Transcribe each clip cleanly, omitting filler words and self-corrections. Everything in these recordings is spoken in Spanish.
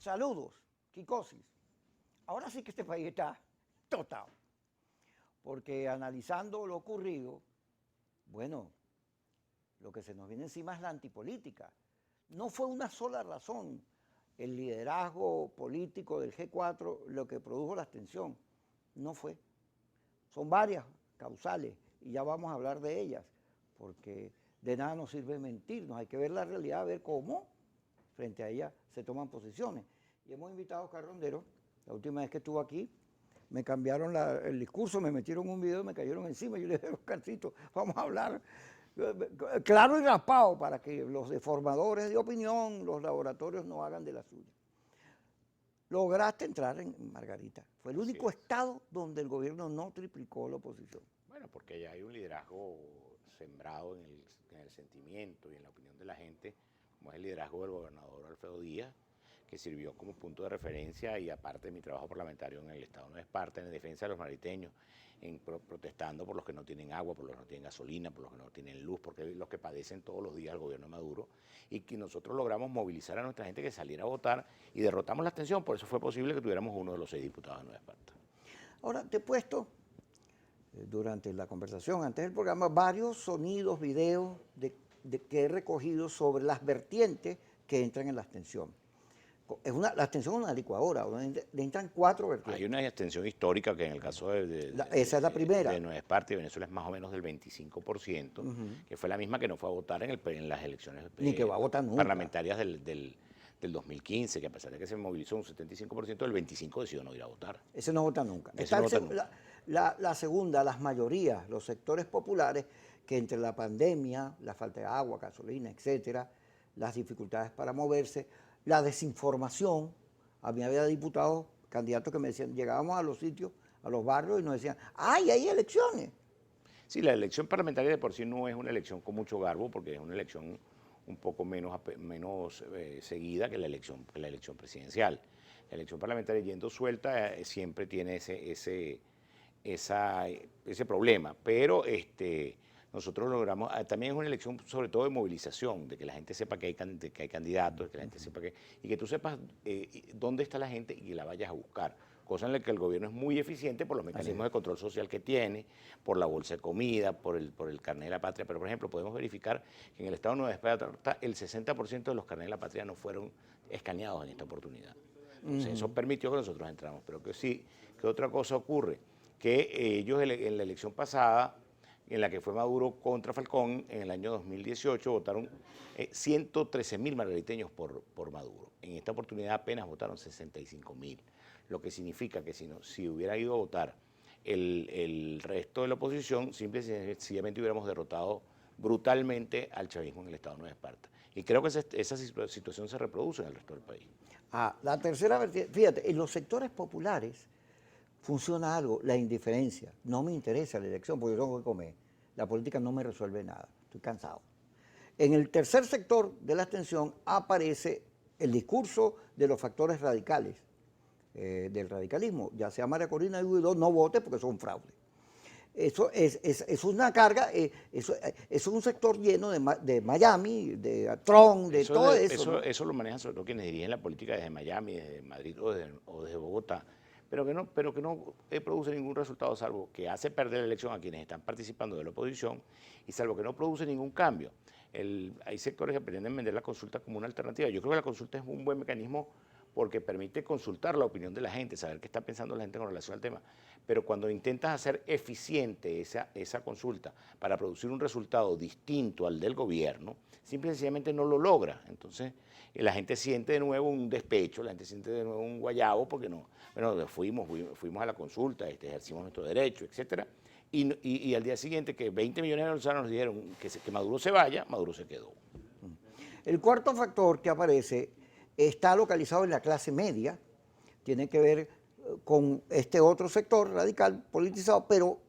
Saludos, Kikosis. Ahora sí que este país está total, porque analizando lo ocurrido, bueno, lo que se nos viene encima es la antipolítica. No fue una sola razón el liderazgo político del G4 lo que produjo la abstención, no fue. Son varias causales y ya vamos a hablar de ellas, porque de nada nos sirve mentirnos, hay que ver la realidad, ver cómo frente a ella se toman posiciones. Y hemos invitado a Oscar Rondero, la última vez que estuvo aquí, me cambiaron el discurso, me metieron un video, me cayeron encima, yo le dije, Oscarcito, vamos a hablar claro y raspado para que los deformadores de opinión, los laboratorios no hagan de la suya. Lograste entrar en Margarita, fue el único estado donde el gobierno no triplicó la oposición. Bueno, porque ya hay un liderazgo sembrado en el sentimiento y en la opinión de la gente, como es el liderazgo del gobernador Alfredo Díaz, que sirvió como punto de referencia y aparte de mi trabajo parlamentario en el Estado Nueva Esparta, en defensa de los mariteños, protestando por los que no tienen agua, por los que no tienen gasolina, por los que no tienen luz, porque los que padecen todos los días el gobierno de Maduro, y que nosotros logramos movilizar a nuestra gente que saliera a votar y derrotamos la abstención, por eso fue posible que tuviéramos uno de los 6 diputados de Nueva Esparta. Ahora, te he puesto durante la conversación, antes del programa, varios sonidos, videos que he recogido sobre las vertientes que entran en la abstención. La abstención es una licuadora, donde entran 4 vertientes. Hay una abstención histórica que en el caso esa es la primera. De Nueva Esparta y Venezuela es más o menos del 25%, que fue la misma que no fue a votar en las elecciones ni que va a votar nunca. Parlamentarias del 2015, que a pesar de que se movilizó un 75%, el 25% decidió no ir a votar. Ese no vota nunca. Ese no vota nunca. La segunda, las mayorías, los sectores populares, que entre la pandemia, la falta de agua, gasolina, etcétera, las dificultades para moverse, la desinformación. A mí había diputados, candidatos que me decían, llegábamos a los sitios, a los barrios y nos decían, ¡ay, hay elecciones! Sí, la elección parlamentaria de por sí no es una elección con mucho garbo, porque es una elección un poco menos seguida que la elección presidencial. La elección parlamentaria yendo suelta siempre tiene ese problema, pero nosotros logramos, también es una elección sobre todo de movilización, de que la gente sepa que hay candidatos, que la gente sepa y que tú sepas dónde está la gente y que la vayas a buscar, cosa en la que el gobierno es muy eficiente por los mecanismos de control social que tiene, por la bolsa de comida, por el carnet de la patria, pero por ejemplo podemos verificar que en el Estado de Nueva Esparta el 60% de los carnets de la patria no fueron escaneados en esta oportunidad. Entonces, eso permitió que nosotros entramos, pero que sí, que otra cosa ocurre, que ellos en la elección pasada, en la que fue Maduro contra Falcón, en el año 2018 votaron 113.000 margariteños por Maduro. En esta oportunidad apenas votaron 65.000, lo que significa que si hubiera ido a votar el resto de la oposición, simple y sencillamente hubiéramos derrotado brutalmente al chavismo en el Estado de Nueva Esparta. Y creo que esa situación se reproduce en el resto del país. La tercera vertiente, fíjate, en los sectores populares funciona algo, la indiferencia. No me interesa la elección porque yo tengo que comer. La política no me resuelve nada, estoy cansado. En el tercer sector de la abstención aparece el discurso de los factores radicales, del radicalismo, ya sea María Corina y Guaidó, no vote porque son fraude. Eso es una carga, eso es un sector lleno de Miami, de Trump, de todo eso. ¿No? Eso lo manejan sobre todo quienes dirigen la política desde Miami, desde Madrid o desde Bogotá, pero que no produce ningún resultado, salvo que hace perder la elección a quienes están participando de la oposición y salvo que no produce ningún cambio. Hay sectores que pretenden vender la consulta como una alternativa. Yo creo que la consulta es un buen mecanismo porque permite consultar la opinión de la gente, saber qué está pensando la gente con relación al tema. Pero cuando intentas hacer eficiente esa consulta para producir un resultado distinto al del gobierno, simple y sencillamente no lo logra. Entonces, la gente siente de nuevo un despecho, la gente siente de nuevo un guayabo, porque fuimos a la consulta, ejercimos nuestro derecho, etcétera. Y al día siguiente que 20 millones de venezolanos nos dijeron que Maduro se vaya, Maduro se quedó. El cuarto factor que aparece está localizado en la clase media, tiene que ver con este otro sector radical politizado, pero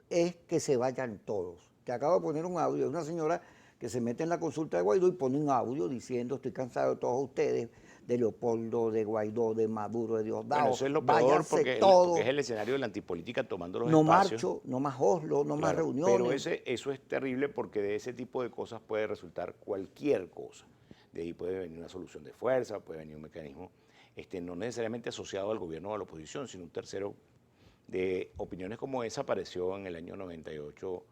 es que se vayan todos. Te acabo de poner un audio de una señora que se mete en la consulta de Guaidó y pone un audio diciendo estoy cansado de todos ustedes, de Leopoldo, de Guaidó, de Maduro, de Diosdado. Bueno, eso es lo peor porque es el escenario de la antipolítica tomando los espacios. No marcho, no más Oslo, no más reuniones. Pero eso es terrible porque de ese tipo de cosas puede resultar cualquier cosa. De ahí puede venir una solución de fuerza, puede venir un mecanismo no necesariamente asociado al gobierno o a la oposición, sino un tercero de opiniones como esa. Apareció en el año 98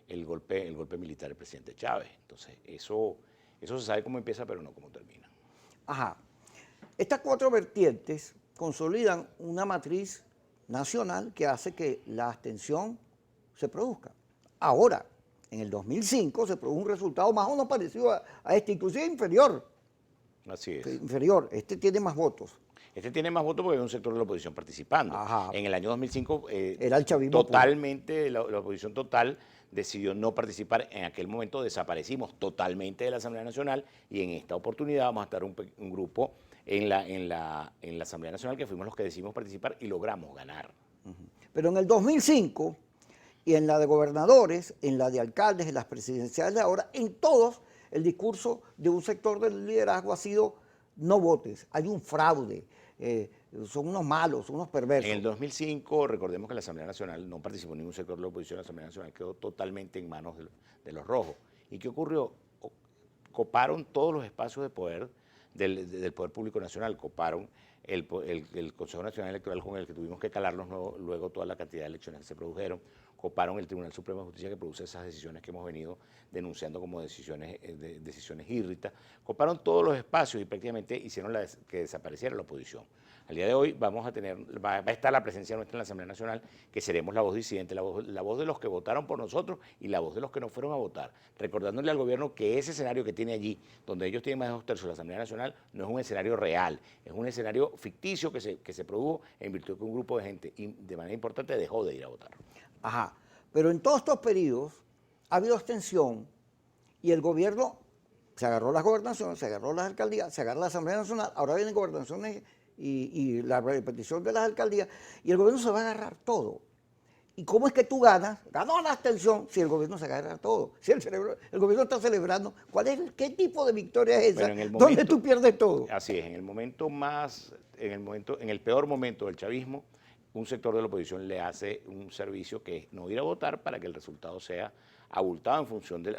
el golpe militar del presidente Chávez. Entonces, eso se sabe cómo empieza, pero no cómo termina. Ajá. Estas cuatro vertientes consolidan una matriz nacional que hace que la abstención se produzca. Ahora, en el 2005 se produjo un resultado más o menos parecido a este, inclusive inferior. Así es. Inferior, este tiene más votos. Este tiene más votos porque hay un sector de la oposición participando. Ajá. En el año 2005, era el chavismo totalmente, la oposición total decidió no participar. En aquel momento desaparecimos totalmente de la Asamblea Nacional y en esta oportunidad vamos a estar un grupo en la Asamblea Nacional que fuimos los que decidimos participar y logramos ganar. Pero en el 2005, y en la de gobernadores, en la de alcaldes, en las presidenciales de ahora, en todos, el discurso de un sector del liderazgo ha sido: no votes, hay un fraude, son unos malos, unos perversos. En el 2005, recordemos que la Asamblea Nacional no participó en ningún sector de la oposición, la Asamblea Nacional quedó totalmente en manos de los rojos. ¿Y qué ocurrió? Coparon todos los espacios de poder del Poder Público Nacional, coparon el Consejo Nacional Electoral, con el que tuvimos que calarnos luego toda la cantidad de elecciones que se produjeron, coparon el Tribunal Supremo de Justicia, que produce esas decisiones que hemos venido denunciando como decisiones írritas, coparon todos los espacios y prácticamente hicieron que desapareciera la oposición. Al día de hoy va a estar la presencia nuestra en la Asamblea Nacional, que seremos la voz disidente, la voz de los que votaron por nosotros y la voz de los que no fueron a votar, recordándole al gobierno que ese escenario que tiene allí, donde ellos tienen más de 2/3 de la Asamblea Nacional, no es un escenario real, es un escenario ficticio que se produjo en virtud de que un grupo de gente, de manera importante, dejó de ir a votar. Ajá, pero en todos estos periodos ha habido abstención y el gobierno se agarró las gobernaciones, se agarró las alcaldías, se agarró la Asamblea Nacional, ahora vienen gobernaciones y la repetición de las alcaldías, y el gobierno se va a agarrar todo. ¿Y cómo es que tú ganas? Ganó la abstención si el gobierno se agarra todo. Si el gobierno está celebrando, ¿qué tipo de victoria es esa? Bueno, ¿Dónde tú pierdes todo? Así es, en el peor momento del chavismo, un sector de la oposición le hace un servicio que es no ir a votar para que el resultado sea abultado en función del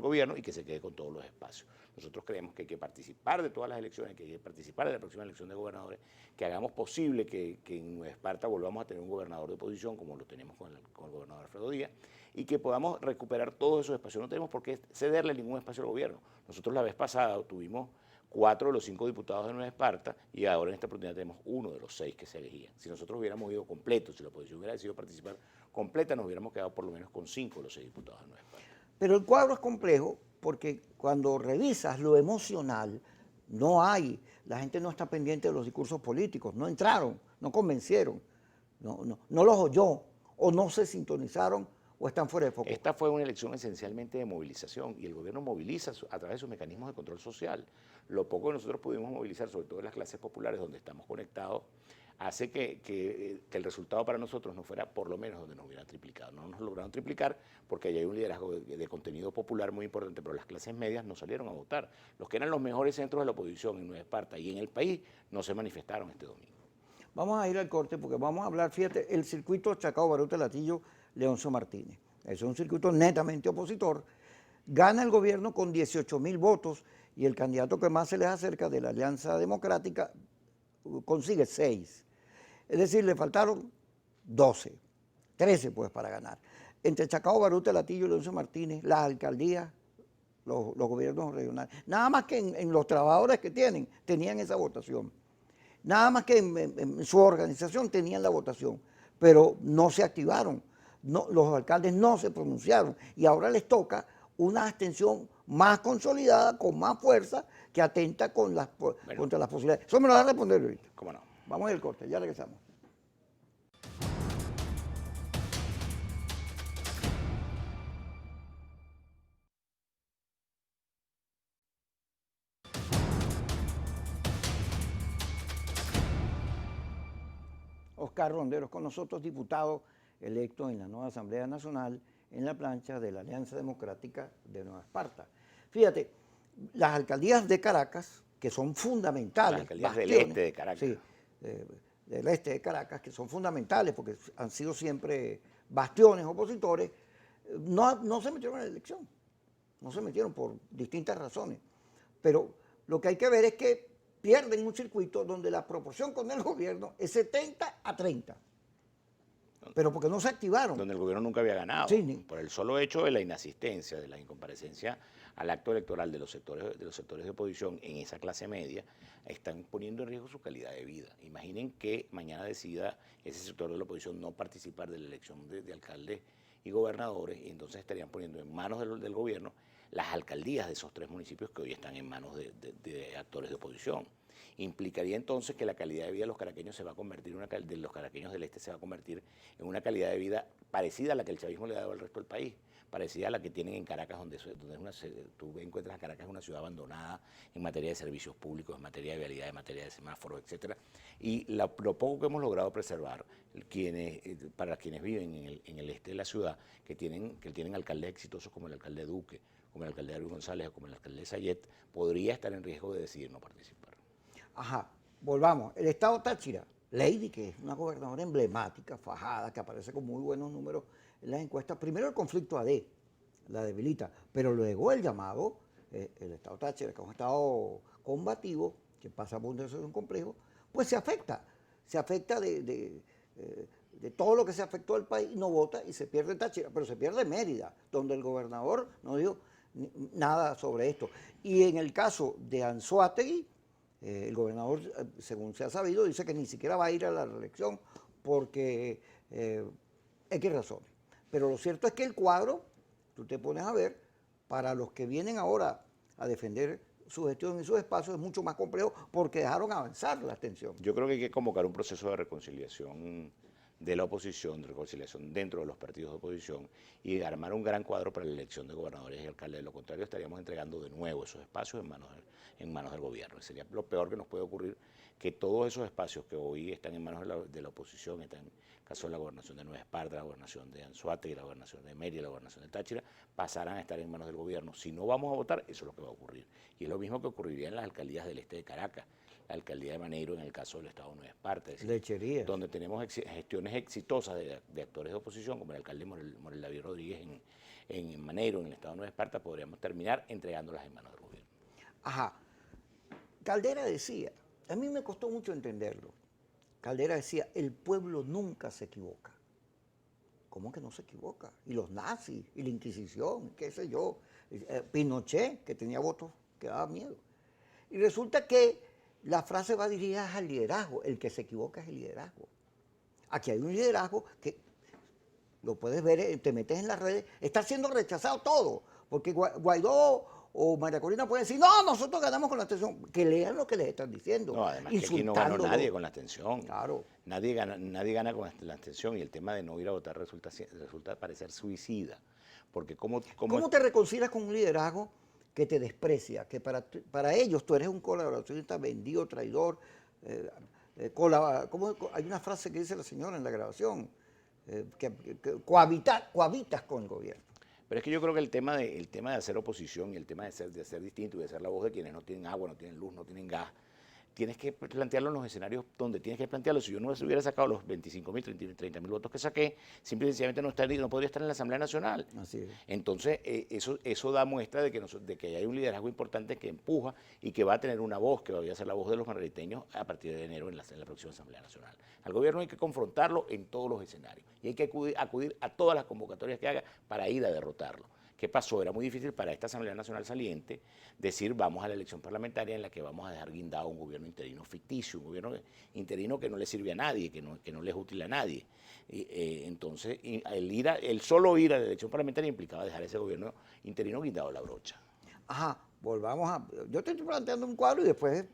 gobierno y que se quede con todos los espacios. Nosotros creemos que hay que participar de todas las elecciones, que hay que participar de la próxima elección de gobernadores, que hagamos posible que en Nueva Esparta volvamos a tener un gobernador de oposición como lo tenemos con el gobernador Alfredo Díaz, y que podamos recuperar todos esos espacios. No tenemos por qué cederle ningún espacio al gobierno. Nosotros la vez pasada tuvimos 4 de los 5 diputados de Nueva Esparta y ahora en esta oportunidad tenemos 1 de los 6 que se elegían. Si nosotros hubiéramos ido completos, si la oposición hubiera decidido participar completa, nos hubiéramos quedado por lo menos con 5 de los 6 diputados de Nueva Esparta. Pero el cuadro es complejo porque cuando revisas lo emocional, la gente no está pendiente de los discursos políticos, no entraron, no convencieron, no los oyó, o no se sintonizaron, o están fuera de foco. Esta fue una elección esencialmente de movilización y el gobierno moviliza a través de sus mecanismos de control social. Lo poco que nosotros pudimos movilizar, sobre todo en las clases populares donde estamos conectados, hace que el resultado para nosotros no fuera por lo menos donde nos hubieran triplicado. No nos lograron triplicar porque allá hay un liderazgo de contenido popular muy importante, pero las clases medias no salieron a votar. Los que eran los mejores centros de la oposición en Nueva Esparta y en el país no se manifestaron este domingo. Vamos a ir al corte porque vamos a hablar, fíjate, el circuito Chacao, Baruta, Latillo, Leoncio Martínez. Es un circuito netamente opositor. Gana el gobierno con 18.000 votos y el candidato que más se les acerca de la Alianza Democrática consigue 6. Es decir, le faltaron 12, 13 pues para ganar. Entre Chacao, Baruta, Latillo y Leoncio Martínez, las alcaldías, los gobiernos regionales. Nada más que en los trabajadores que tenían esa votación. Nada más que en su organización tenían la votación, pero no se activaron. Los alcaldes no se pronunciaron y ahora les toca una abstención más consolidada, con más fuerza, que atenta contra las posibilidades. Eso me lo va a responder ahorita. ¿Cómo no? Vamos al corte, ya regresamos. Oscar Ronderos con nosotros, diputado electo en la nueva Asamblea Nacional en la plancha de la Alianza Democrática de Nueva Esparta. Fíjate, las alcaldías de Caracas, que son fundamentales. Las alcaldías del este de Caracas. Sí, del este de Caracas, que son fundamentales porque han sido siempre bastiones opositores, no se metieron en la elección. No se metieron por distintas razones. Pero lo que hay que ver es que pierden un circuito donde la proporción con el gobierno es 70-30. Pero porque no se activaron. Donde el gobierno nunca había ganado. Sí, por el solo hecho de la inasistencia, de la incomparecencia al acto electoral de los sectores de oposición en esa clase media, están poniendo en riesgo su calidad de vida. Imaginen que mañana decida ese sector de la oposición no participar de la elección de alcaldes y gobernadores, y entonces estarían poniendo en manos del gobierno las alcaldías de esos 3 municipios que hoy están en manos de actores de oposición. Implicaría entonces que la calidad de vida de los caraqueños se va a convertir de los caraqueños del este se va a convertir en una calidad de vida parecida a la que el chavismo le ha dado al resto del país, parecida a la que tienen en Caracas, tú encuentras a Caracas una ciudad abandonada en materia de servicios públicos, en materia de vialidad, en materia de semáforos, etcétera. Y lo poco que hemos logrado preservar, para quienes viven en el este de la ciudad, que tienen alcaldes exitosos como el alcalde Duque, como el alcalde David González o como el alcalde Sayet, podría estar en riesgo de decidir no participar. Ajá, volvamos. El estado Táchira, Lady, que es una gobernadora emblemática, fajada, que aparece con muy buenos números en las encuestas. Primero el conflicto AD la debilita, pero luego el llamado, el estado Táchira, que es un estado combativo, que pasa por una situación complejo, pues se afecta de todo lo que se afectó al país, no vota y se pierde Táchira, pero se pierde Mérida, donde el gobernador no dijo nada sobre esto. Y en el caso de Anzoátegui, el gobernador, según se ha sabido, dice que ni siquiera va a ir a la reelección porque X razones. Pero lo cierto es que el cuadro, tú te pones a ver, para los que vienen ahora a defender su gestión y sus espacios es mucho más complejo porque dejaron avanzar la abstención. Yo creo que hay que convocar un proceso de reconciliación de la oposición, de reconciliación dentro de los partidos de oposición y armar un gran cuadro para la elección de gobernadores y alcaldes. De lo contrario, estaríamos entregando de nuevo esos espacios en manos del gobierno. Sería lo peor que nos puede ocurrir, que todos esos espacios que hoy están en manos de la oposición, están en el caso de la gobernación de Nueva Esparta, la gobernación de Anzoátegui, la gobernación de Mérida, la gobernación de Táchira, pasarán a estar en manos del gobierno. Si no vamos a votar, eso es lo que va a ocurrir. Y es lo mismo que ocurriría en las alcaldías del este de Caracas, la alcaldía de Maneiro en el caso del estado de Nueva Esparta, es decir, Lechería. donde tenemos gestiones exitosas de actores de oposición, como el alcalde Morel David Rodríguez en Maneiro, en el estado de Nueva Esparta, podríamos terminar entregándolas en manos del gobierno. Ajá. Caldera decía, a mí me costó mucho entenderlo, Caldera decía, el pueblo nunca se equivoca. ¿Cómo que no se equivoca? Y los nazis, y la Inquisición, qué sé yo, Pinochet, que tenía votos que daba miedo. Y resulta que la frase va dirigida al liderazgo, el que se equivoca es el liderazgo. Aquí hay un liderazgo que, lo puedes ver, te metes en las redes, está siendo rechazado todo, porque Guaidó o María Corina pueden decir, no, nosotros ganamos con la abstención, que lean lo que les están diciendo. No, además que aquí no ganó nadie con la abstención. Claro. Nadie gana con la abstención y el tema de no ir a votar resulta parecer suicida. Porque ¿Cómo te reconcilias con un liderazgo que te desprecia, que para ellos tú eres un colaboracionista vendido, traidor? Hay una frase que dice la señora en la grabación, que cohabitas con el gobierno. Pero es que yo creo que el tema de hacer oposición y el tema de ser distinto y de ser la voz de quienes no tienen agua, no tienen luz, no tienen gas, tienes que plantearlo en los escenarios donde tienes que plantearlo. Si yo no hubiera sacado los 25.000, 30.000 votos que saqué, simple y sencillamente no podría estar en la Asamblea Nacional. Así es. Entonces, eso da muestra de que hay un liderazgo importante que empuja y que va a tener una voz, que va a ser la voz de los manriteños a partir de enero en la próxima Asamblea Nacional. Al gobierno hay que confrontarlo en todos los escenarios y hay que acudir a todas las convocatorias que haga para ir a derrotarlo. ¿Qué pasó? Era muy difícil para esta Asamblea Nacional saliente decir vamos a la elección parlamentaria en la que vamos a dejar guindado un gobierno interino ficticio, un gobierno interino que no le sirve a nadie, que no le es útil a nadie. Entonces, el solo ir a la elección parlamentaria implicaba dejar ese gobierno interino guindado a la brocha. Ajá, yo te estoy planteando un cuadro y después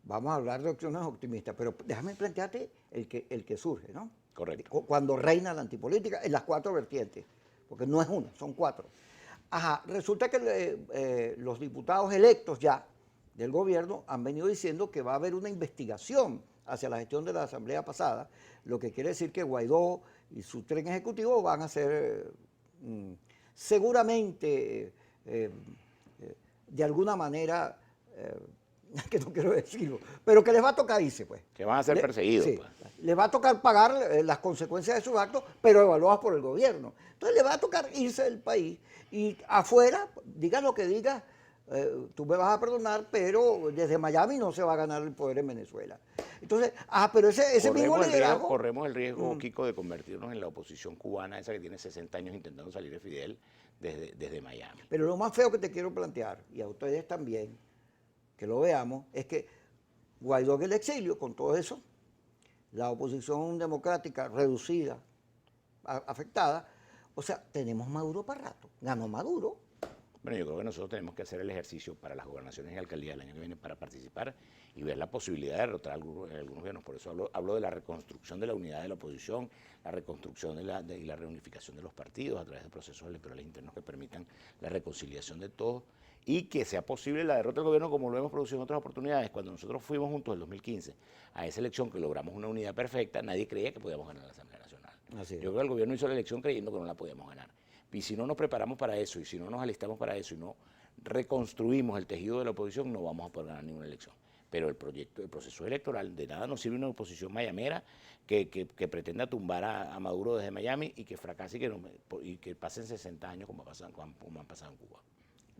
vamos a hablar de opciones optimistas, pero déjame plantearte el que surge, ¿no? Correcto. Cuando reina la antipolítica en las 4 vertientes. Porque no es una, son 4. Ajá, resulta que los diputados electos ya del gobierno han venido diciendo que va a haber una investigación hacia la gestión de la asamblea pasada, lo que quiere decir que Guaidó y su tren ejecutivo van a ser seguramente de alguna manera, que no quiero decirlo, pero que les va a tocar irse, pues. Que van a ser perseguidos, sí, pues. Les va a tocar pagar las consecuencias de sus actos, pero evaluadas por el gobierno. Entonces le va a tocar irse del país y afuera, diga lo que diga tú me vas a perdonar, pero desde Miami no se va a ganar el poder en Venezuela. Entonces, pero ese mismo liderazgo... Corremos el riesgo, Kiko, de convertirnos en la oposición cubana, esa que tiene 60 años intentando salir de Fidel desde Miami. Pero lo más feo que te quiero plantear, y a ustedes también, que lo veamos, es que Guaidó en el exilio, con todo eso, la oposición democrática reducida, afectada, o sea, tenemos Maduro para rato. Ganó Maduro. Bueno, yo creo que nosotros tenemos que hacer el ejercicio para las gobernaciones y alcaldías del año que viene para participar y ver la posibilidad de derrotar a algunos gobiernos. Por eso hablo de la reconstrucción de la unidad de la oposición, la reconstrucción y la reunificación de los partidos a través de procesos electorales internos que permitan la reconciliación de todos y que sea posible la derrota del gobierno como lo hemos producido en otras oportunidades. Cuando nosotros fuimos juntos en el 2015 a esa elección que logramos una unidad perfecta, nadie creía que podíamos ganar la Asamblea Nacional. Yo creo que el gobierno hizo la elección creyendo que no la podíamos ganar. Y si no nos preparamos para eso, y si no nos alistamos para eso, y no reconstruimos el tejido de la oposición, no vamos a poder ganar ninguna elección. Pero el proceso electoral, de nada nos sirve una oposición mayamera que pretenda tumbar a Maduro desde Miami y que fracase y que pasen 60 años como han pasado en Cuba.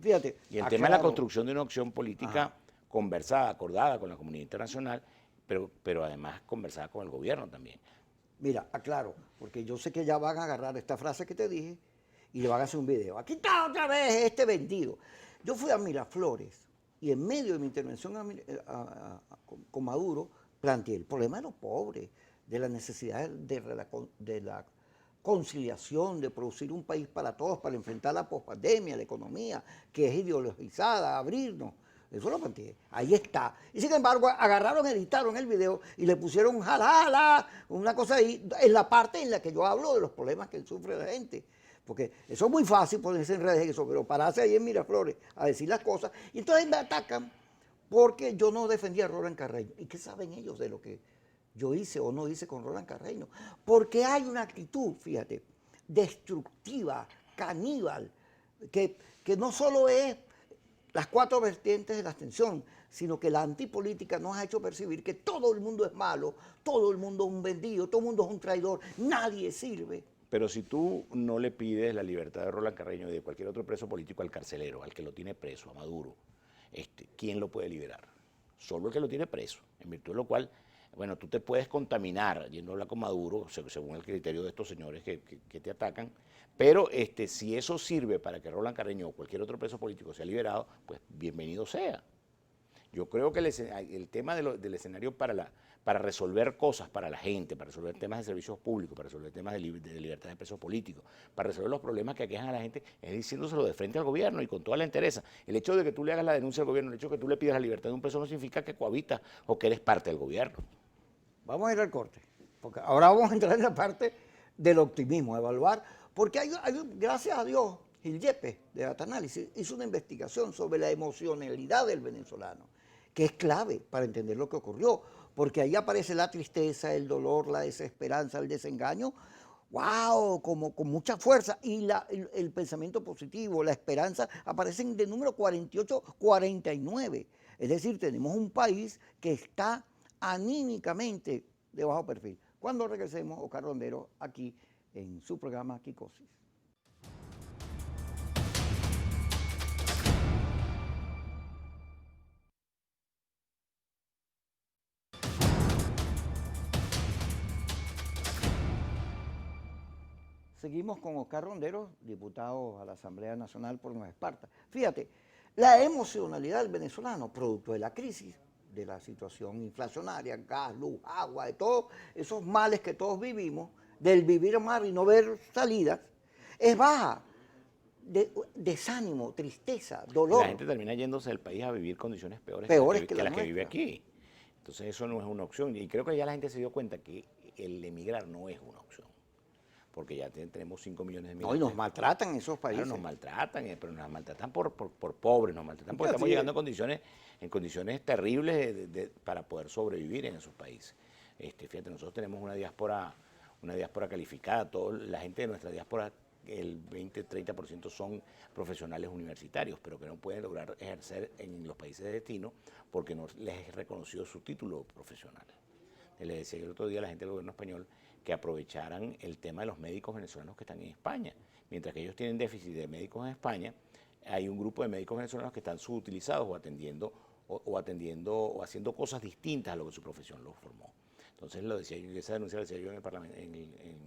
Fíjate. Y el tema de la construcción de una opción política conversada, acordada con la comunidad internacional, pero además conversada con el gobierno también. Mira, aclaro, porque yo sé que ya van a agarrar esta frase que te dije y le van a hacer un video. Aquí está otra vez este vendido. Yo fui a Miraflores y en medio de mi intervención con Maduro planteé el problema de los pobres, de la necesidad de la conciliación, de producir un país para todos, para enfrentar la pospandemia, la economía, que es ideologizada, abrirnos. Eso lo planteé. Ahí está. Y sin embargo, agarraron, editaron el video y le pusieron jala, una cosa ahí, en la parte en la que yo hablo de los problemas que sufre la gente. Porque eso es muy fácil ponerse en redes eso, pero pararse ahí en Miraflores a decir las cosas. Y entonces me atacan porque yo no defendía a Roland Carreño. ¿Y qué saben ellos de lo que yo hice o no hice con Roland Carreño? Porque hay una actitud, fíjate, destructiva, caníbal, que no solo es las 4 vertientes de la abstención, sino que la antipolítica nos ha hecho percibir que todo el mundo es malo, todo el mundo es un vendido, todo el mundo es un traidor, nadie sirve. Pero si tú no le pides la libertad de Roland Carreño y de cualquier otro preso político al carcelero, al que lo tiene preso, a Maduro, ¿quién lo puede liberar? Solo el que lo tiene preso, en virtud de lo cual, bueno, tú te puedes contaminar yendo a hablar con Maduro, según el criterio de estos señores que te atacan, pero si eso sirve para que Roland Carreño o cualquier otro preso político sea liberado, pues bienvenido sea. Yo creo que el tema del escenario para resolver cosas para la gente, para resolver temas de servicios públicos, para resolver temas de libertad de presos políticos, para resolver los problemas que aquejan a la gente, es diciéndoselo de frente al gobierno y con toda la entereza. El hecho de que tú le hagas la denuncia al gobierno, el hecho de que tú le pidas la libertad de un preso no significa que cohabitas o que eres parte del gobierno. Vamos a ir al corte, porque ahora vamos a entrar en la parte del optimismo, evaluar, porque gracias a Dios, Gil Yepes de Data Análisis hizo una investigación sobre la emocionalidad del venezolano, que es clave para entender lo que ocurrió, porque ahí aparece la tristeza, el dolor, la desesperanza, el desengaño, wow, como con mucha fuerza, y el pensamiento positivo, la esperanza, aparecen de número 48, 49. Es decir, tenemos un país que está anímicamente de bajo perfil. Cuando regresemos, Oscar Rondero, aquí en su programa Kikosis. Seguimos con Oscar Rondero, diputado a la Asamblea Nacional por Nueva Esparta. Fíjate, la emocionalidad del venezolano, producto de la crisis, de la situación inflacionaria, gas, luz, agua, de todos esos males que todos vivimos, del vivir mal y no ver salidas, es baja. Desánimo, tristeza, dolor. La gente termina yéndose del país a vivir condiciones peores que las que vive aquí. Entonces eso no es una opción. Y creo que ya la gente se dio cuenta que el emigrar no es una opción. Porque ya tenemos 5 millones de migrantes. No, y nos maltratan en esos países. Claro, nos maltratan, pero nos maltratan por pobres, nos maltratan porque estamos llegando en condiciones terribles para poder sobrevivir en esos países. Fíjate, nosotros tenemos una diáspora calificada, la gente de nuestra diáspora, el 20-30% son profesionales universitarios, pero que no pueden lograr ejercer en los países de destino porque no les es reconocido su título profesional. Le decía el otro día a la gente del gobierno español que aprovecharan el tema de los médicos venezolanos que están en España. Mientras que ellos tienen déficit de médicos en España, hay un grupo de médicos venezolanos que están subutilizados o atendiendo o haciendo cosas distintas a lo que su profesión los formó. Entonces lo decía yo, esa denuncia la decía yo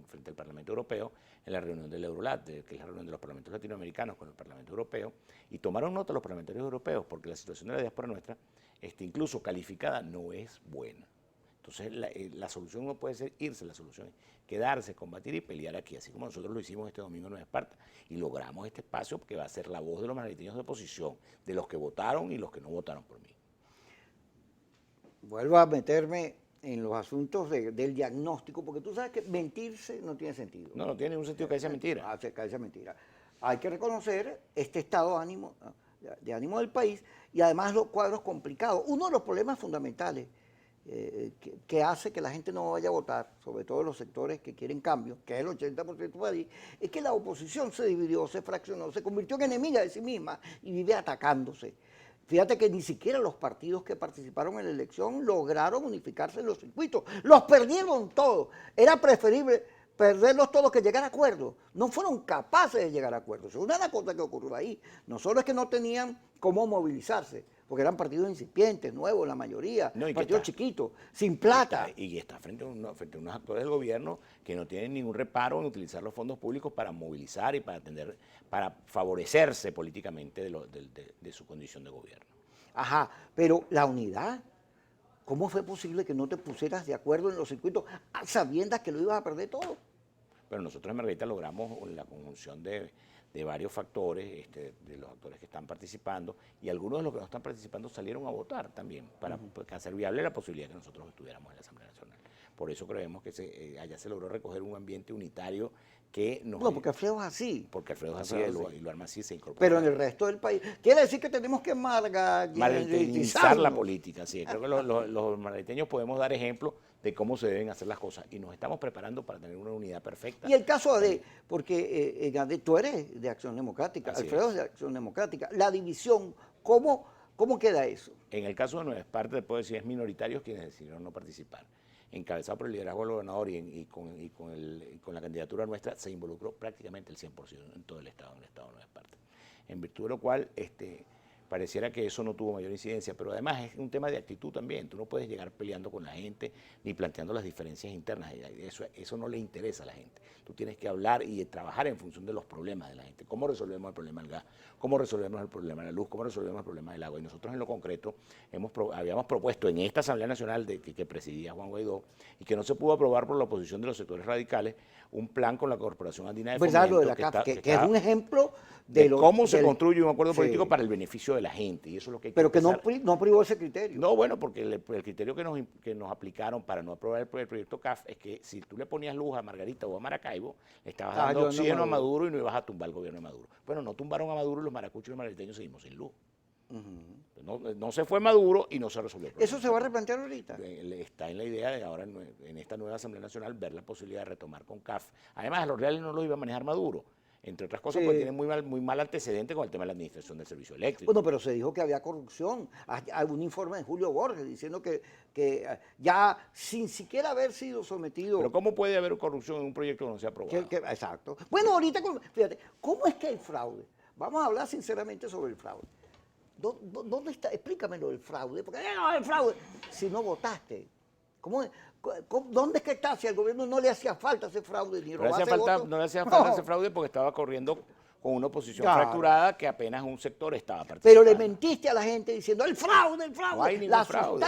frente al Parlamento Europeo, en la reunión del Eurolat, que es la reunión de los parlamentos latinoamericanos con el Parlamento Europeo, y tomaron nota los parlamentarios europeos porque la situación de la diáspora nuestra, incluso calificada, no es buena. Entonces la solución no puede ser irse, la solución es quedarse, combatir y pelear aquí, así como nosotros lo hicimos este domingo en Nueva Esparta, y logramos este espacio que va a ser la voz de los margariteños de oposición, de los que votaron y los que no votaron por mí. Vuelvo a meterme en los asuntos del diagnóstico, porque tú sabes que mentirse no tiene sentido. No, no tiene ningún sentido que haya mentira. Que haya mentira. Hay que reconocer este estado de ánimo del país y además los cuadros complicados. Uno de los problemas fundamentales que hace que la gente no vaya a votar, sobre todo los sectores que quieren cambio, que es el 80% del país, es que la oposición se dividió, se fraccionó, se convirtió en enemiga de sí misma y vive atacándose. Fíjate que ni siquiera los partidos que participaron en la elección lograron unificarse en los circuitos. Los perdieron todos. Era preferible perderlos todos que llegar a acuerdos. No fueron capaces de llegar a acuerdos. Es una de las cosas que ocurrió ahí. No solo es que no tenían cómo movilizarse, porque eran partidos incipientes, nuevos, la mayoría, partidos chiquitos, sin plata. Y está frente a unos actores del gobierno que no tienen ningún reparo en utilizar los fondos públicos para movilizar y para favorecerse políticamente de su condición de gobierno. Ajá, pero la unidad, ¿cómo fue posible que no te pusieras de acuerdo en los circuitos a sabiendas que lo ibas a perder todo? Pero nosotros en Margarita logramos la conjunción de varios factores, de los actores que están participando, y algunos de los que no están participando salieron a votar también, para hacer viable la posibilidad de que nosotros estuviéramos en la Asamblea Nacional. Por eso creemos que allá se logró recoger un ambiente unitario que nos... No, porque Alfredo es así. Porque Alfredo es así y lo arma así, se incorpora. Pero en el resto del país. Quiere decir que tenemos que margariteñizar la política, sí. Creo que los margariteños podemos dar ejemplo de cómo se deben hacer las cosas y nos estamos preparando para tener una unidad perfecta. Y el caso de, porque tú eres de Acción Democrática, así Alfredo es de Acción Democrática, la división, ¿cómo queda eso? En el caso de Nueva Esparta, puedo decir, es minoritarios quienes decidieron no participar. Encabezado por el liderazgo del gobernador y con la candidatura nuestra, se involucró prácticamente el 100% en todo el Estado de Nueva Esparta. En virtud de lo cual, pareciera que eso no tuvo mayor incidencia, pero además es un tema de actitud también. Tú no puedes llegar peleando con la gente ni planteando las diferencias internas. Eso no le interesa a la gente. Tú tienes que hablar y trabajar en función de los problemas de la gente. ¿Cómo resolvemos el problema del gas? ¿Cómo resolvemos el problema de la luz? ¿Cómo resolvemos el problema del agua? Y nosotros en lo concreto habíamos propuesto en esta Asamblea Nacional que presidía Juan Guaidó y que no se pudo aprobar por la oposición de los sectores radicales, un plan con la Corporación Andina de Fomento. Lo de la CAF, que es un ejemplo de cómo se construye un acuerdo político para el beneficio de la gente. Y eso es lo que hay que Pero que no privó ese criterio. No, bueno, porque el criterio que nos aplicaron para no aprobar el proyecto CAF es que si tú le ponías luz a Margarita o a Maracaibo, le estabas dando oxígeno a Maduro y no ibas a tumbar el gobierno de Maduro. Bueno, no tumbaron a Maduro y los maracuchos y los margariteños seguimos sin luz. No se fue Maduro y no se resolvió el problema. ¿Eso se va a replantear ahorita? Está en la idea de ahora, en esta nueva Asamblea Nacional, ver la posibilidad de retomar con CAF. Además, a los reales no los iba a manejar Maduro. Entre otras cosas, porque tiene muy mal antecedente con el tema de la administración del servicio eléctrico. Bueno, pero se dijo que había corrupción. Hay un informe de Julio Borges diciendo que ya sin siquiera haber sido sometido... Pero ¿cómo puede haber corrupción en un proyecto que no se ha aprobado? Exacto. Bueno, ahorita, fíjate, ¿cómo es que hay fraude? Vamos a hablar sinceramente sobre el fraude. ¿Dónde está? Explícame lo del fraude. Porque no, el fraude. Si no votaste, ¿dónde es que está? Si al gobierno no le hacía falta ese fraude ni robarse votos. No le hacía falta ese fraude porque estaba corriendo con una oposición fracturada que apenas un sector estaba participando. Pero le mentiste a la gente diciendo el fraude. No hay ningún fraude.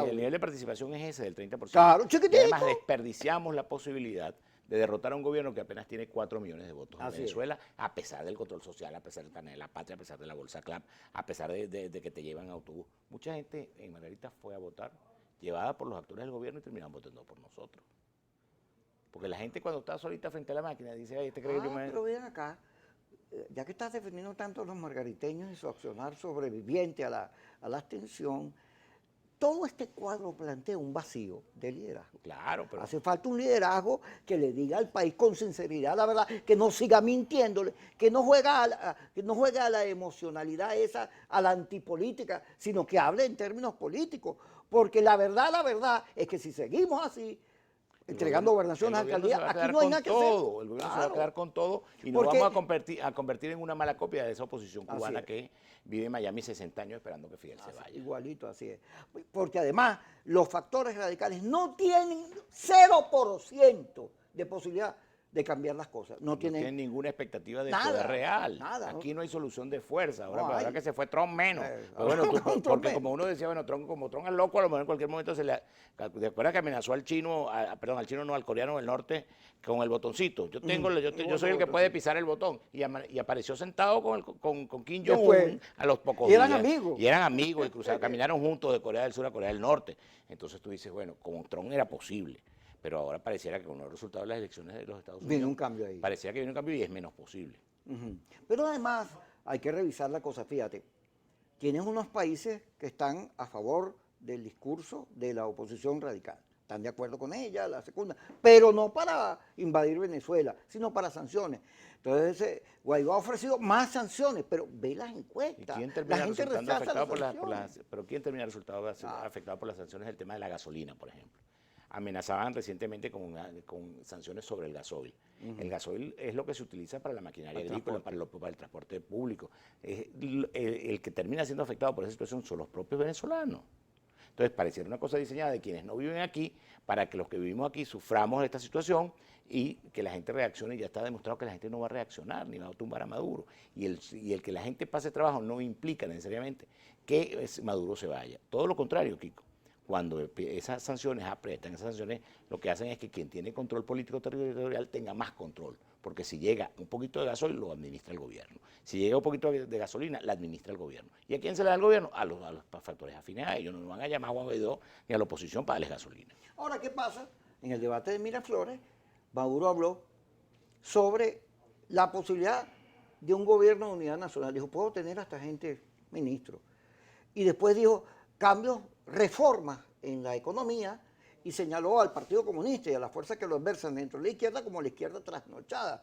El nivel de participación es ese, del 30%. Claro, chiquitito. Y además desperdiciamos la posibilidad de derrotar a un gobierno que apenas tiene 4 millones de votos en Venezuela, a pesar del control social, a pesar del carnet de la patria, a pesar de la bolsa CLAP, a pesar de que te llevan autobús. Mucha gente en Margarita fue a votar llevada por los actores del gobierno y terminaron votando por nosotros. Porque la gente cuando está solita frente a la máquina dice, ay, ¿te crees que yo me...? Pero vean acá, ya que estás defendiendo tanto a los margariteños y su accionar sobreviviente a la abstención, todo este cuadro plantea un vacío de liderazgo. Claro, pero... Hace falta un liderazgo que le diga al país con sinceridad la verdad, que no siga mintiéndole, que no juega a la emocionalidad esa, a la antipolítica, sino que hable en términos políticos. Porque la verdad es que si seguimos así, entregando gobernaciones, el gobierno se alcaldías. va a Aquí quedar no hay con nada que todo, hacer. el gobierno se va a Claro. quedar con todo y nos Porque- vamos a convertir en una mala copia de esa oposición Así cubana es. que vive en Miami 60 años esperando que Fidel se Así, vaya. igualito, así es. Porque además los factores radicales no tienen 0% de posibilidad de cambiar las cosas. No No tienen tienen ninguna expectativa de nada, poder real. nada, Aquí no hay solución de fuerza. Ahora, No ahora hay. que se fue Trump menos. Pero ahora bueno, con Trump porque menos. como uno decía, bueno, Trump, como Trump es loco, a lo mejor en cualquier momento se le... ¿Te acuerdas que amenazó al chino, perdón, al chino no, al coreano del norte con el botoncito? Yo tengo, yo soy el que puede pisar el botón. Y apareció sentado con Kim Después, Jong-un a los pocos y eran días. amigos. Y eran amigos, y cruzaron, caminaron juntos de Corea del Sur a Corea del Norte. Entonces tú dices, bueno, con Trump era posible. Pero ahora pareciera que con los resultados de las elecciones de los Estados Unidos... Viene un cambio ahí. Parecía que viene un cambio y es menos posible. Ujú. Pero además hay que revisar la cosa, fíjate, tienes unos países que están a favor del discurso de la oposición radical, están de acuerdo con ella, la segunda, pero no para invadir Venezuela, sino para sanciones. Entonces, Guaidó ha ofrecido más sanciones, pero ve las ¿Y encuestas, quién la termina gente resultando rechaza afectado las sanciones. pero quién termina resultado afectado por las sanciones? El tema de la gasolina, por ejemplo. Amenazaban recientemente con sanciones sobre el gasoil. El gasoil es lo que se utiliza para la maquinaria agrícola, para el transporte público. El que termina siendo afectado por esa situación son los propios venezolanos. Entonces, pareciera una cosa diseñada de quienes no viven aquí, para que los que vivimos aquí suframos de esta situación y que la gente reaccione. Y ya está demostrado que la gente no va a reaccionar, ni va a tumbar a Maduro. Y el que la gente pase trabajo no implica necesariamente que Maduro se vaya. Todo lo contrario, Kiko. Cuando esas sanciones aprietan, esas sanciones lo que hacen es que quien tiene control político territorial tenga más control, porque si llega un poquito de gasoil, lo administra el gobierno. Si llega un poquito de gasolina, la administra el gobierno. ¿Y a quién se le da el gobierno? A los factores afines a ellos. No van a llamar a Guaidó ni a la oposición para darles gasolina. Ahora, ¿qué pasa? En el debate de Miraflores, Maduro habló sobre la posibilidad de un gobierno de unidad nacional. Dijo, puedo tener a esta gente ministro. Y después dijo, cambios, reformas en la economía, y señaló al Partido Comunista y a las fuerzas que lo adversan dentro de la izquierda como la izquierda trasnochada,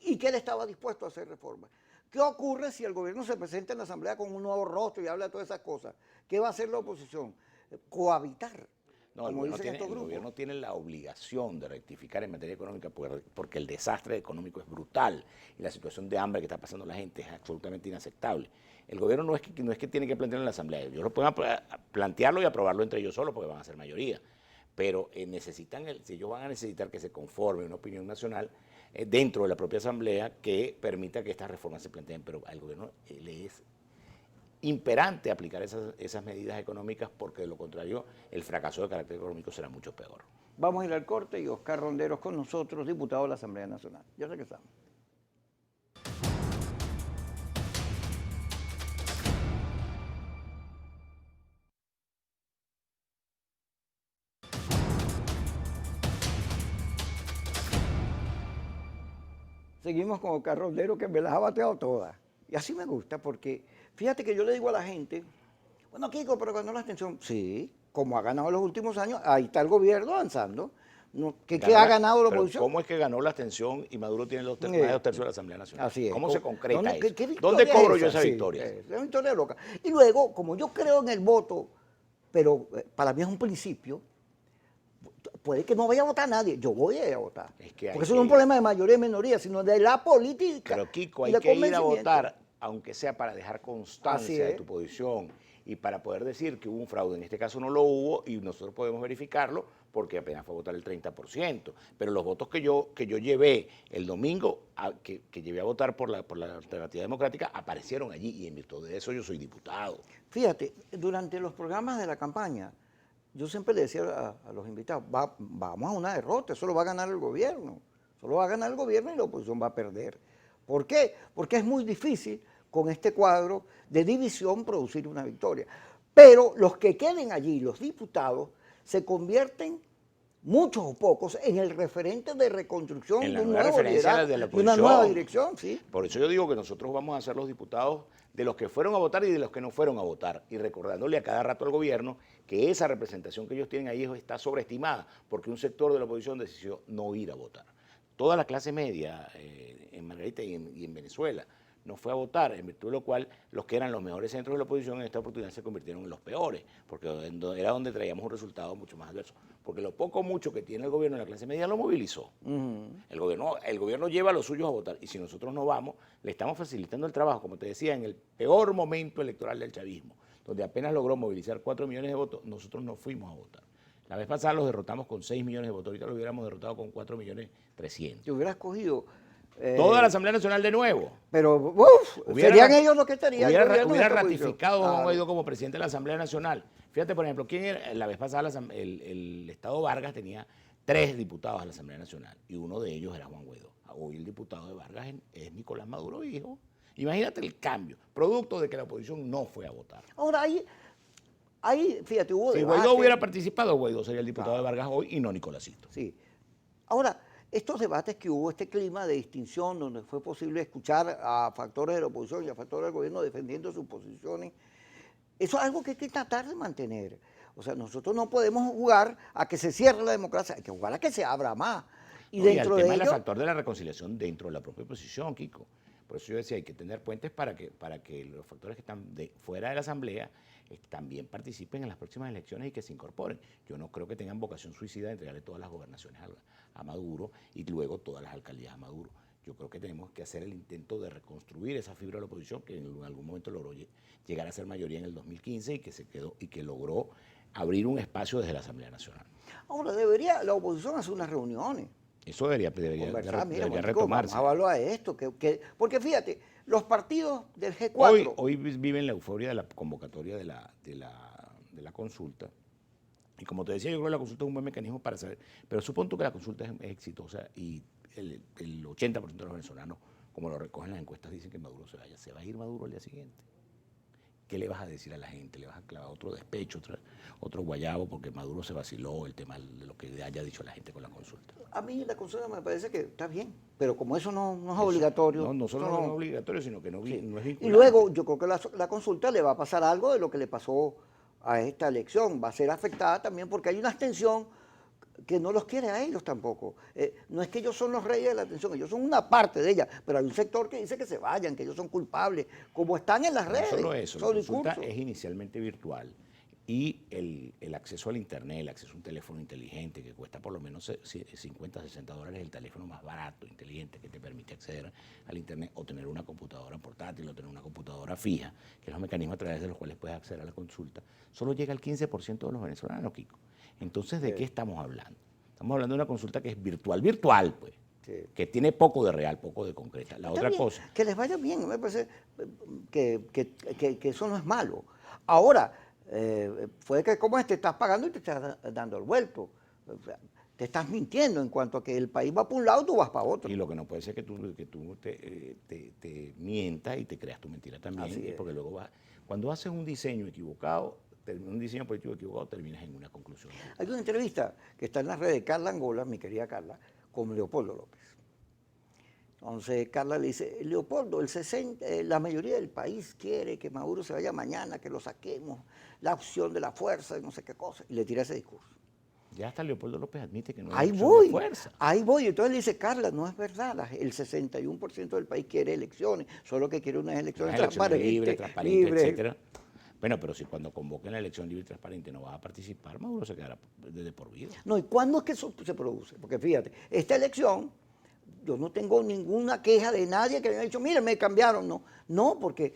y que él estaba dispuesto a hacer reformas. ¿Qué ocurre si el gobierno se presenta en la Asamblea con un nuevo rostro y habla de todas esas cosas? ¿Qué va a hacer la oposición? Cohabitar. No, el como dicen estos grupos. gobierno tiene la obligación de rectificar en materia económica porque el desastre económico es brutal y la situación de hambre que está pasando la gente es absolutamente inaceptable. El gobierno no es que tiene que plantearlo en la Asamblea, ellos lo pueden plantearlo y aprobarlo entre ellos solos porque van a ser mayoría, pero si ellos van a necesitar que se conforme una opinión nacional dentro de la propia Asamblea que permita que estas reformas se planteen, pero al gobierno le es imperante aplicar esas medidas económicas porque de lo contrario el fracaso de carácter económico será mucho peor. Vamos a ir al corte y Oscar Ronderos con nosotros, diputado de la Asamblea Nacional. Ya regresamos. Seguimos con Oscar Ronderos, que me las ha bateado todas. Y así me gusta, porque fíjate que yo le digo a la gente, bueno, Kiko, pero ganó la abstención. Sí, como ha ganado en los últimos años, ahí está el gobierno avanzando. No, ¿qué ha ganado la pero oposición? ¿cómo es que ganó la abstención y Maduro tiene más de 2 tercios de la Asamblea Nacional? Así es. ¿Cómo se concreta eso? ¿Qué ¿Dónde victoria cobro es yo esa Sí, victoria? es una victoria loca. Y luego, como yo creo en el voto, pero para mí es un principio, puede que no vaya a votar nadie, yo voy a ir a votar. Porque eso no es un problema de mayoría y minoría, sino de la política. Pero Kiko, y hay de que ir a convencimiento. votar, aunque sea para dejar Así constancia de es. tu posición y para poder decir que hubo un fraude. En este caso no lo hubo y nosotros podemos verificarlo porque apenas fue a votar el 30%. Pero los votos que yo llevé el domingo, que llevé a votar por la Alternativa Democrática, aparecieron allí y en virtud de eso yo soy diputado. Fíjate, durante los programas de la campaña, yo siempre le decía a los invitados, vamos a una derrota, eso lo va a ganar el gobierno. Solo va a ganar el gobierno y la oposición va a perder. ¿Por qué? Porque es muy difícil con este cuadro de división producir una victoria. Pero los que queden allí, los diputados, se convierten, muchos o pocos, en el referente de reconstrucción de un nuevo liderazgo, de una nueva dirección. ¿Sí? Por eso yo digo que nosotros vamos a ser los diputados de los que fueron a votar y de los que no fueron a votar, y recordándole a cada rato al gobierno que esa representación que ellos tienen ahí está sobreestimada, porque un sector de la oposición decidió no ir a votar. Toda la clase media en Margarita y en Venezuela no fue a votar, en virtud de lo cual los que eran los mejores centros de la oposición en esta oportunidad se convirtieron en los peores, porque era donde traíamos un resultado mucho más adverso. Porque lo poco o mucho que tiene el gobierno en la clase media lo movilizó. El gobierno lleva a los suyos a votar, y si nosotros no vamos, le estamos facilitando el trabajo, como te decía, en el peor momento electoral del chavismo, donde apenas logró movilizar 4 millones de votos, nosotros no fuimos a votar. La vez pasada los derrotamos con 6 millones de votos, ahorita lo hubiéramos derrotado con 4.300.000. Te hubieras cogido... Toda la Asamblea Nacional de nuevo. Pero, Hubiera- serían ellos los que estarían. Hubiera gobierno en esta ratificado a Juan posición. Guaidó como presidente de la Asamblea Nacional. Fíjate, por ejemplo, quién era, la vez pasada el Estado Vargas tenía 3 diputados a la Asamblea Nacional y uno de ellos era Juan Guaidó. Hoy el diputado de Vargas es Nicolás Maduro, hijo. Imagínate el cambio, producto de que la oposición no fue a votar. Ahora, ahí, fíjate, hubo Si debate. Guaidó hubiera participado, Guaidó sería el diputado de Vargas hoy y no Nicolásito. Sí. Ahora, estos debates que hubo, este clima de distinción donde fue posible escuchar a factores de la oposición y a factores del gobierno defendiendo sus posiciones, eso es algo que hay que tratar de mantener. O sea, nosotros no podemos jugar a que se cierre la democracia, hay que jugar a que se abra más. Y No, y dentro al de tema ello, del factor de la reconciliación dentro de la propia oposición, Kiko. Por eso yo decía, hay que tener puentes para que los factores que están fuera de la Asamblea también participen en las próximas elecciones y que se incorporen. Yo no creo que tengan vocación suicida de entregarle todas las gobernaciones a Maduro y luego todas las alcaldías a Maduro. Yo creo que tenemos que hacer el intento de reconstruir esa fibra de la oposición que en algún momento logró llegar a ser mayoría en el 2015 y que logró abrir un espacio desde la Asamblea Nacional. ahora debería la oposición hacer unas reuniones. Eso debería Conversar, mira, debería Mónico, vamos retomarse. a evaluar esto, porque fíjate, los partidos del G4... Hoy viven la euforia de la convocatoria de la consulta. Y como te decía, yo creo que la consulta es un buen mecanismo para saber, pero supongo que la consulta es exitosa y el 80% de los venezolanos, como lo recogen las encuestas, dicen que Maduro se vaya. Se va a ir Maduro al día siguiente. ¿Qué le vas a decir a la gente? ¿Le vas a clavar otro despecho, otro guayabo? Porque Maduro se vaciló el tema de lo que haya dicho la gente con la consulta. A mí la consulta me parece que está bien, pero como eso no es obligatorio... No solo eso no es obligatorio, sino que no es vinculante. Y luego yo creo que la consulta le va a pasar algo de lo que le pasó a esta elección. Va a ser afectada también porque hay una abstención que no los quiere a ellos tampoco. No es que ellos son los reyes de la abstención, ellos son una parte de ella, pero hay un sector que dice que se vayan, que ellos son culpables, como están en las No redes. solo eso, la son consulta discursos. es inicialmente virtual y el acceso al Internet, el acceso a un teléfono inteligente que cuesta por lo menos 50, 60 dólares, el teléfono más barato, inteligente, que te permite acceder al Internet o tener una computadora portátil o tener una computadora fija, que es los mecanismos a través de los cuales puedes acceder a la consulta, solo llega al 15% de los venezolanos, Kiko. Entonces, ¿de qué estamos hablando? Estamos hablando de una consulta que es virtual, pues. Sí. Que tiene poco de real, poco de concreta. La Está otra bien, cosa, que les vaya bien, me parece que eso no es malo. Ahora, fue que como te estás pagando y te estás dando el vuelto. O sea, te estás mintiendo en cuanto a que el país va para un lado, tú vas para otro. y lo que no puede ser que tú te mientas y te creas tu mentira también, Así es. porque luego cuando haces un diseño equivocado, un diseño político equivocado, terminas en una conclusión. Hay una entrevista que está en las redes de Carla Angola, mi querida Carla, con Leopoldo López. Entonces Carla le dice, Leopoldo, la mayoría del país quiere que Maduro se vaya mañana, que lo saquemos, la opción de la fuerza y no sé qué cosa. Y le tira ese discurso. Ya hasta Leopoldo López admite que no Ahí hay opción de voy, fuerza. ahí voy. Entonces le dice, Carla, no es verdad, el 61% del país quiere elecciones, solo que quiere unas elecciones Unas elecciones transparentes, transparentes, etcétera. Bueno, pero si cuando convoquen la elección libre y transparente no vas a participar, Maduro se quedará de por vida. No, ¿y cuándo es que eso se produce? Porque fíjate, esta elección, yo no tengo ninguna queja de nadie que me haya dicho, mire, me cambiaron. No, porque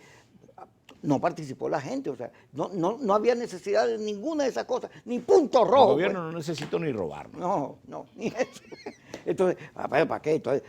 no participó la gente, o sea, no había necesidad de ninguna de esas cosas, ni punto El rojo. gobierno no necesita ni robarnos. No, ni eso. Entonces, ¿para qué? Entonces,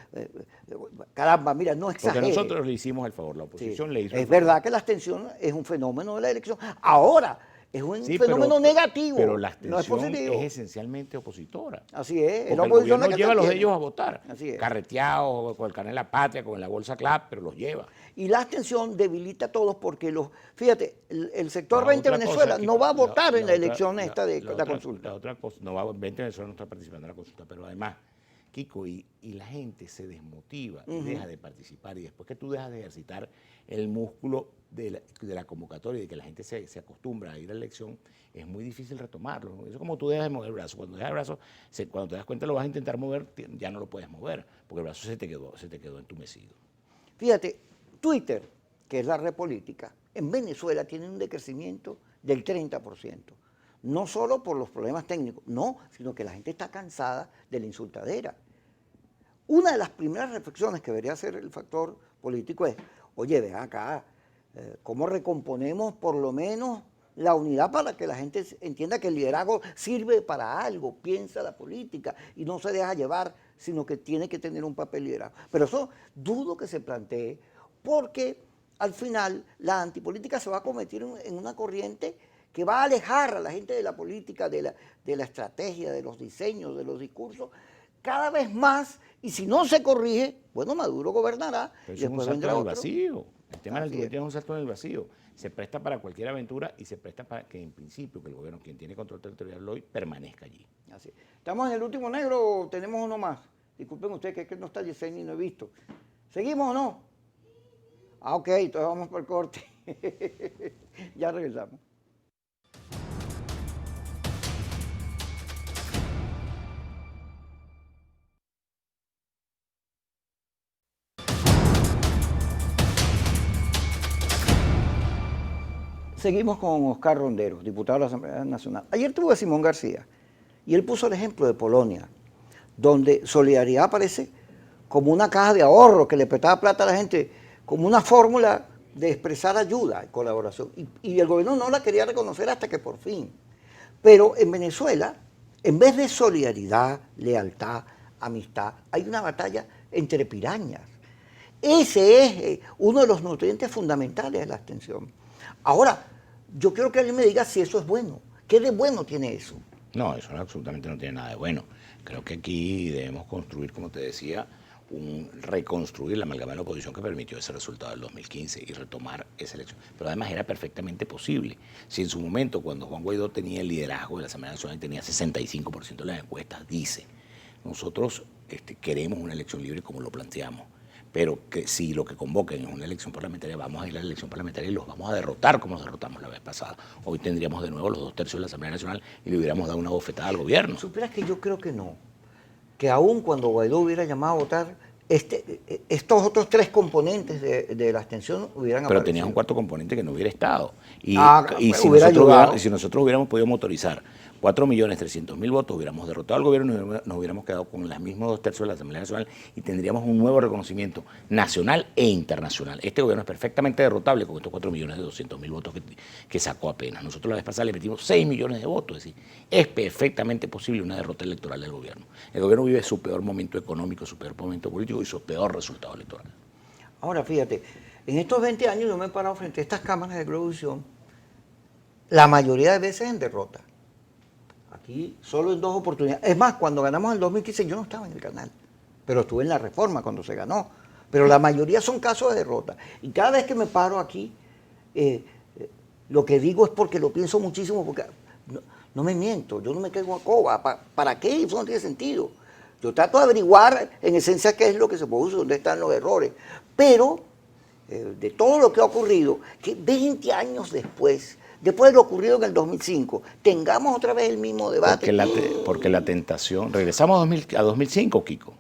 caramba, mira, no Porque exagere. nosotros le hicimos el favor, la Sí, oposición le hizo el es favor. verdad que la abstención es un fenómeno de la elección. Ahora, es un Sí, fenómeno negativo. Pero la no es abstención positivo. es esencialmente opositora. Así es. Porque la el oposición gobierno la que lleva a los de tiene. ellos a votar, Así es. carreteados, con el carnet de la patria, con la bolsa CLAP, pero los lleva. Y la abstención debilita a todos porque fíjate, el sector La 20 de otra Venezuela cosa, no Kiko, va a votar en la otra- elección esta de la otra- consulta. La otra cosa, no va, 20 Venezuela no está participando en la consulta, pero además, Kiko, y la gente se desmotiva y deja de participar, y después que tú dejas de ejercitar el músculo de la convocatoria y de que la gente se acostumbra a ir a la elección, es muy difícil retomarlo. Eso es como tú dejas de mover el brazo. Cuando dejas el brazo, cuando te das cuenta lo vas a intentar mover, ya no lo puedes mover, porque el brazo se te quedó entumecido. Fíjate, Twitter, que es la red política, en Venezuela tiene un decrecimiento del 30%. No solo por los problemas técnicos, no, sino que la gente está cansada de la insultadera. Una de las primeras reflexiones que debería hacer el factor político es, oye, ven acá, ¿cómo recomponemos por lo menos la unidad para que la gente entienda que el liderazgo sirve para algo, piensa la política y no se deja llevar, sino que tiene que tener un papel liderazgo? Pero eso dudo que se plantee, porque al final la antipolítica se va a convertir en una corriente que va a alejar a la gente de la política, de la estrategia, de los diseños, de los discursos, cada vez más, y si no se corrige, bueno, Maduro gobernará Pero y después es un salto vendrá en el otro. vacío. El tema de la Así antipolítica es un salto en el vacío. Se presta para cualquier aventura y se presta para que en principio que el gobierno, quien tiene control territorial hoy, permanezca allí. Así. ¿Estamos en el último negro o tenemos uno más? Disculpen ustedes que es que no está Yesenia y no he visto. ¿Seguimos o no? Ah, ok, entonces vamos por el corte. Ya regresamos. Seguimos con Oscar Ronderos, diputado de la Asamblea Nacional. Ayer tuvo a Simón García y él puso el ejemplo de Polonia, donde solidaridad aparece como una caja de ahorro que le prestaba plata a la gente, como una fórmula de expresar ayuda y colaboración. Y el gobierno no la quería reconocer hasta que por fin. Pero en Venezuela, en vez de solidaridad, lealtad, amistad, hay una batalla entre pirañas. Ese es uno de los nutrientes fundamentales de la abstención. Ahora, yo quiero que alguien me diga si eso es bueno. ¿Qué de bueno tiene eso? No, eso absolutamente no tiene nada de bueno. Creo que aquí debemos construir, como te decía, reconstruir la amalgama de la oposición que permitió ese resultado del 2015 y retomar esa elección. Pero además era perfectamente posible. Si en su momento, cuando Juan Guaidó tenía el liderazgo de la Asamblea Nacional y tenía 65% de las encuestas, dice, nosotros queremos una elección libre como lo planteamos, pero que si lo que convoquen es una elección parlamentaria, vamos a ir a la elección parlamentaria y los vamos a derrotar como los derrotamos la vez pasada. Hoy tendríamos de nuevo los 2/3 de la Asamblea Nacional y le hubiéramos dado una bofetada al gobierno. ¿Supieras que yo creo que no? Que aún cuando Guaidó hubiera llamado a votar, estos otros tres componentes de la abstención hubieran Pero aparecido. tenía un cuarto componente que no hubiera estado. Y si nosotros hubiéramos podido motorizar 4.300.000 votos, hubiéramos derrotado al gobierno y nos hubiéramos quedado con las mismas 2/3 de la Asamblea Nacional y tendríamos un nuevo reconocimiento nacional e internacional. Este gobierno es perfectamente derrotable con estos 4.200.000 votos que sacó apenas. Nosotros la vez pasada le metimos 6 millones de votos, es decir, es perfectamente posible una derrota electoral del gobierno. El gobierno vive su peor momento económico, su peor momento político y su peor resultado electoral. Ahora, fíjate, en estos 20 años yo me he parado frente a estas cámaras de Globovisión, la mayoría de veces en derrota. Aquí solo en 2 oportunidades. Es más, cuando ganamos en el 2015 yo no estaba en el canal, pero estuve en la reforma cuando se ganó. Pero la mayoría son casos de derrota. Y cada vez que me paro aquí, lo que digo es porque lo pienso muchísimo, porque no me miento, yo no me quedo a coba. ¿Para qué? Eso no tiene sentido. Yo trato de averiguar en esencia qué es lo que se produce, dónde están los errores. Pero de todo lo que ha ocurrido, que 20 años después de lo ocurrido en el 2005, tengamos otra vez el mismo debate. Porque la tentación, regresamos a 2005, Kiko.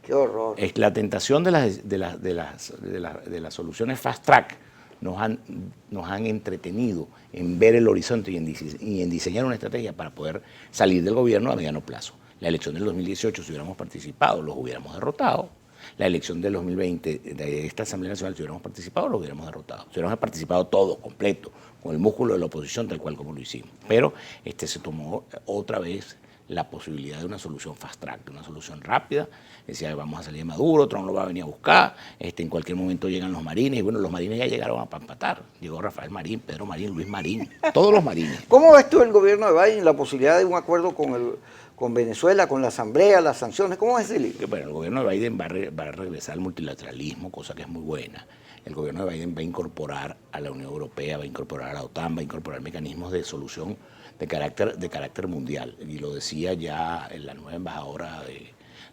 Qué horror. Es la tentación de las soluciones fast track nos han entretenido en ver el horizonte y en diseñar una estrategia para poder salir del gobierno a mediano plazo. La elección del 2018, si hubiéramos participado, los hubiéramos derrotado. La elección del 2020 de esta Asamblea Nacional, si hubiéramos participado, lo hubiéramos derrotado. Si hubiéramos participado todo, completo, con el músculo de la oposición, tal cual como lo hicimos. Pero se tomó otra vez la posibilidad de una solución fast track, de una solución rápida. Decía, vamos a salir de Maduro, Trump lo va a venir a buscar, en cualquier momento llegan los marines, y bueno, los marines ya llegaron a empatar. Llegó Rafael Marín, Pedro Marín, Luis Marín, todos los marines. ¿Cómo ves tú el gobierno de Biden, la posibilidad de un acuerdo con Venezuela, con la Asamblea, las sanciones? ¿Cómo es ese? Bueno, el gobierno de Biden va a regresar al multilateralismo, cosa que es muy buena. El gobierno de Biden va a incorporar a la Unión Europea, va a incorporar a la OTAN, va a incorporar mecanismos de solución de carácter mundial. Y lo decía ya en la nueva embajadora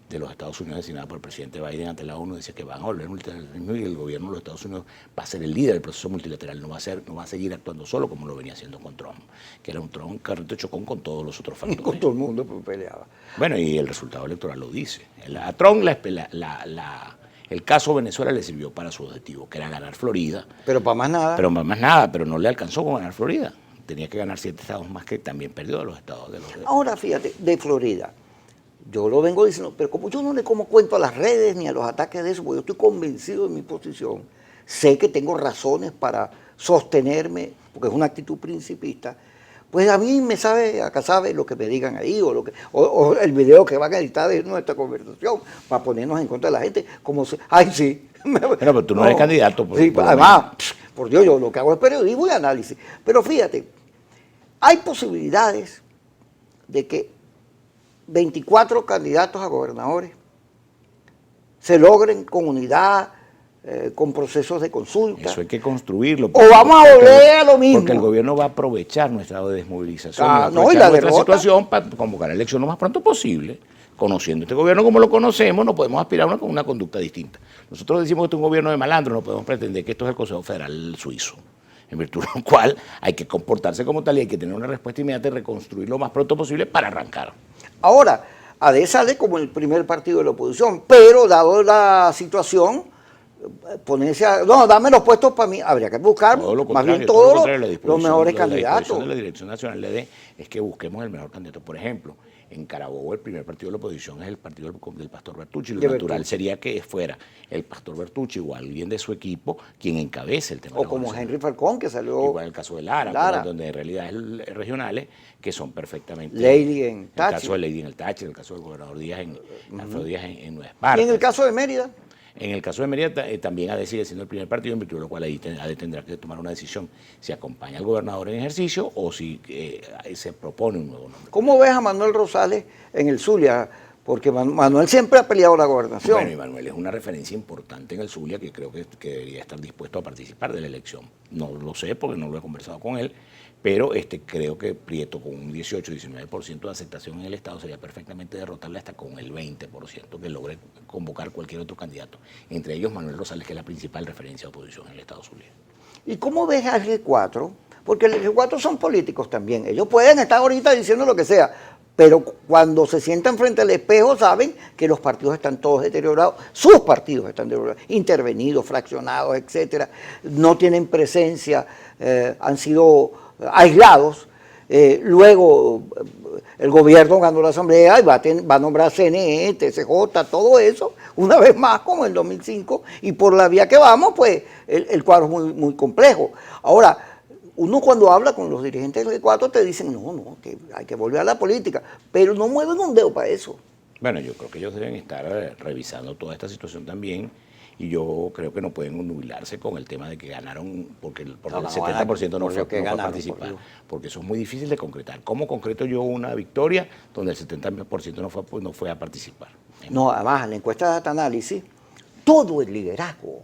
de los Estados Unidos designada por el presidente Biden ante la ONU, decía que van a volver al multilateralismo y el gobierno de los Estados Unidos va a ser el líder del proceso multilateral, no va a seguir actuando solo como lo venía haciendo con Trump, que era un Trump carrito chocón con todos los otros factores. Con todo el mundo peleaba. Bueno, y el resultado electoral lo dice. A Trump El caso Venezuela le sirvió para su objetivo, que era ganar Florida. Pero para más nada. Pero más nada, pero no le alcanzó con ganar Florida. Tenía que ganar 7 estados más, que también perdió los estados de los... Ahora, fíjate, de Florida, yo lo vengo diciendo, pero como yo no le como cuento a las redes ni a los ataques de eso, porque yo estoy convencido de mi posición, sé que tengo razones para sostenerme, porque es una actitud principista, pues a mí me sabe, acá sabe lo que me digan ahí, o el video que van a editar de nuestra conversación, para ponernos en contra de la gente, como si, ay sí. Bueno, pero tú no eres candidato. Sí, además, por Dios, yo lo que hago es periodismo y análisis. Pero fíjate, hay posibilidades de que 24 candidatos a gobernadores se logren con unidad, con procesos de consulta. Eso hay que construirlo. O vamos a volver a lo mismo. Porque el gobierno va a aprovechar nuestra desmovilización, Ah, no, y la nuestra derrota. situación para convocar la elección lo más pronto posible. Conociendo este gobierno como lo conocemos, no podemos aspirar a una conducta distinta. Nosotros decimos que este es un gobierno de malandro, no podemos pretender que esto es el Consejo Federal Suizo, en virtud de lo cual hay que comportarse como tal y hay que tener una respuesta inmediata y reconstruir lo más pronto posible para arrancar. Ahora, AD sale como el primer partido de la oposición, pero dado la situación, ponerse a... No, dame los puestos para mí, habría que buscar más bien todos los mejores candidatos. La Dirección Nacional de es que busquemos el mejor candidato. Por ejemplo, en Carabobo el primer partido de la oposición es el partido del Pastor Bertucci. Lo natural sería que fuera el Pastor Bertucci o alguien de su equipo quien encabece el tema. O como Henry Falcón, que salió... Igual el caso de Lara. Donde en realidad es regionales que son perfectamente... Lady en Táchira. El caso de Lady en el Táchira, el caso del gobernador Díaz Alfredo Díaz en Nueva Esparta. ¿Y en el caso de Mérida? En el caso de Mérida también AD sigue siendo el primer partido, en virtud de lo cual ahí AD tendrá que tomar una decisión si acompaña al gobernador en ejercicio o si se propone un nuevo nombre. ¿Cómo ves a Manuel Rosales en el Zulia? Porque Manuel siempre ha peleado la gobernación. Bueno, y Manuel es una referencia importante en el Zulia que creo que debería estar dispuesto a participar de la elección. No lo sé porque no lo he conversado con él, pero creo que Prieto con un 18-19% de aceptación en el Estado sería perfectamente derrotable hasta con el 20% que logre convocar cualquier otro candidato. Entre ellos Manuel Rosales, que es la principal referencia de oposición en el Estado Zulia. ¿Y cómo ves al G4? Porque el G4 son políticos también. Ellos pueden estar ahorita diciendo lo que sea, pero cuando se sientan frente al espejo saben que los partidos están todos deteriorados, sus partidos están deteriorados, intervenidos, fraccionados, etcétera, no tienen presencia, han sido aislados. Luego el gobierno ganó la asamblea y va a nombrar CNE, TCJ, todo eso, una vez más como en 2005, y por la vía que vamos, pues el cuadro es muy, muy complejo. Ahora, uno cuando habla con los dirigentes del G4 te dicen, no, que hay que volver a la política, pero no mueven un dedo para eso. Bueno, yo creo que ellos deben estar revisando toda esta situación también y yo creo que no pueden nubilarse con el tema de que ganaron, porque el 70% no fue a participar, porque eso es muy difícil de concretar. ¿Cómo concreto yo una victoria donde el 70% no fue a participar? No, además, en la encuesta de Data Análisis, todo el liderazgo,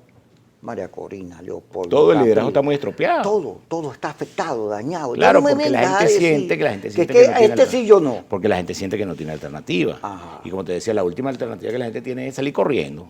María Corina, Leopoldo. Todo el liderazgo está muy estropeado. Todo está afectado, dañado. Claro, porque la gente siente que Porque la gente siente que no tiene alternativa. Ajá. Y como te decía, la última alternativa que la gente tiene es salir corriendo.